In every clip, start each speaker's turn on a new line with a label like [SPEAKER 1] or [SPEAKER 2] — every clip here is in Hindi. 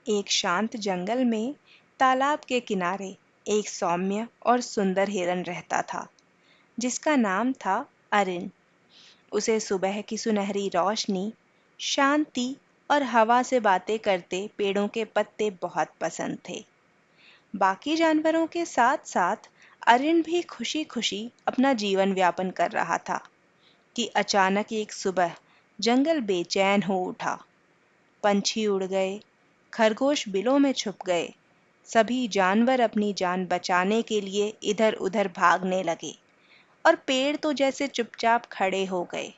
[SPEAKER 1] एक शांत जंगल में तालाब के किनारे एक सौम्य और सुंदर हिरन रहता था, जिसका नाम था अरिन। उसे सुबह की सुनहरी रोशनी, शांति और हवा से बातें करते पेड़ों के पत्ते बहुत पसंद थे। बाकी जानवरों के साथ साथ अरिन भी खुशी खुशी अपना जीवन यापन कर रहा था कि अचानक एक सुबह जंगल बेचैन हो उठा। पंछी उड़ गए, खरगोश बिलों में छुप गए, सभी जानवर अपनी जान बचाने के लिए इधर उधर भागने लगे और पेड़ तो जैसे चुपचाप खड़े हो गए।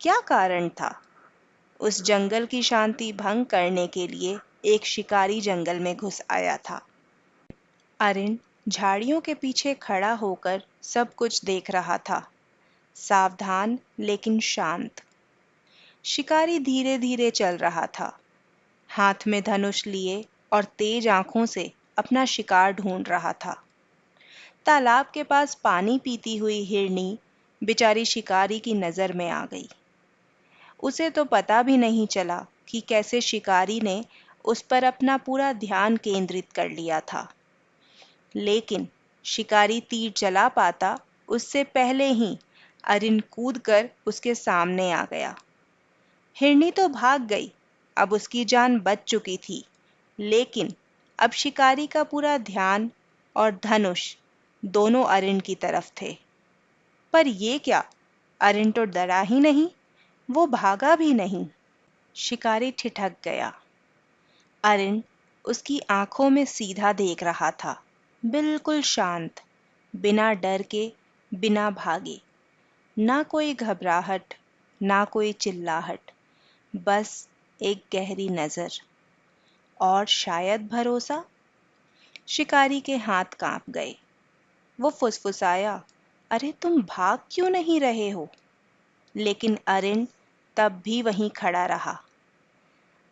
[SPEAKER 1] क्या कारण था? उस जंगल की शांति भंग करने के लिए एक शिकारी जंगल में घुस आया था। अरिन झाड़ियों के पीछे खड़ा होकर सब कुछ देख रहा था, सावधान लेकिन शांत। शिकारी धीरे धीरे चल रहा था, हाथ में धनुष लिए और तेज आंखों से अपना शिकार ढूंढ रहा था। तालाब के पास पानी पीती हुई हिरनी बेचारी शिकारी की नजर में आ गई। उसे तो पता भी नहीं चला कि कैसे शिकारी ने उस पर अपना पूरा ध्यान केंद्रित कर लिया था। लेकिन शिकारी तीर चला पाता उससे पहले ही अरिन कूदकर उसके सामने आ गया। हिरनी तो भाग गई, अब उसकी जान बच चुकी थी, लेकिन अब शिकारी का पूरा ध्यान और धनुष दोनों अरिन की तरफ थे। पर ये क्या, अरिन तो डरा ही नहीं, वो भागा भी नहीं। शिकारी ठिठक गया। अरिन उसकी आंखों में सीधा देख रहा था, बिल्कुल शांत, बिना डर के, बिना भागे। ना कोई घबराहट, ना कोई चिल्लाहट, बस एक गहरी नजर और शायद भरोसा। शिकारी के हाथ कांप गए। वो फुसफुसाया, अरे तुम भाग क्यों नहीं रहे हो? लेकिन अरिन तब भी वहीं खड़ा रहा।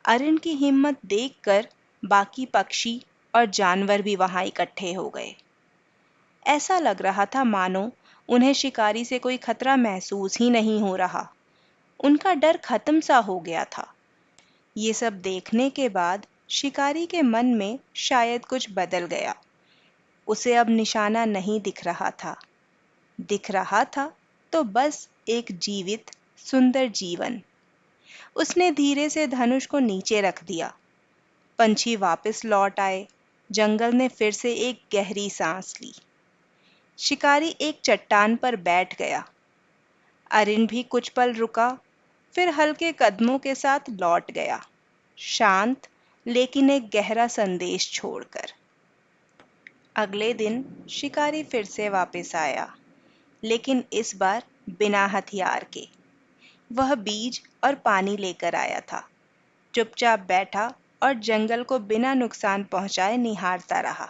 [SPEAKER 1] अरिन की हिम्मत देखकर बाकी पक्षी और जानवर भी वहां इकट्ठे हो गए। ऐसा लग रहा था मानो उन्हें शिकारी से कोई खतरा महसूस ही नहीं हो रहा। उनका डर खत्म सा हो गया था। ये सब देखने के बाद शिकारी के मन में शायद कुछ बदल गया। उसे अब निशाना नहीं दिख रहा था। दिख रहा था तो बस एक जीवित, सुंदर जीवन। उसने धीरे से धनुष को नीचे रख दिया। पंछी वापस लौट आए। जंगल ने फिर से एक गहरी सांस ली। शिकारी एक चट्टान पर बैठ गया। अरिन भी कुछ पल रुका, फिर हल्के कदमों के साथ लौट गया, शांत लेकिन एक गहरा संदेश छोड़कर। अगले दिन शिकारी फिर से वापस आया, लेकिन इस बार बिना हथियार के। वह बीज और पानी लेकर आया था। चुपचाप बैठा और जंगल को बिना नुकसान पहुंचाए निहारता रहा।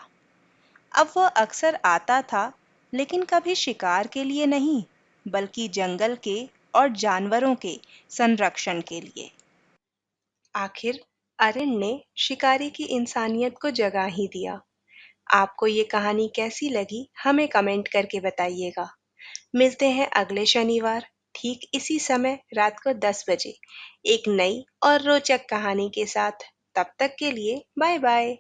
[SPEAKER 1] अब वह अक्सर आता था, लेकिन कभी शिकार के लिए नहीं, बल्कि जंगल के और जानवरों के संरक्षण के लिए। आखिर अरिन ने शिकारी की इंसानियत को जगा ही दिया। आपको ये कहानी कैसी लगी हमें कमेंट करके बताइएगा। मिलते हैं अगले शनिवार ठीक इसी समय रात को 10 बजे एक नई और रोचक कहानी के साथ। तब तक के लिए बाय बाय।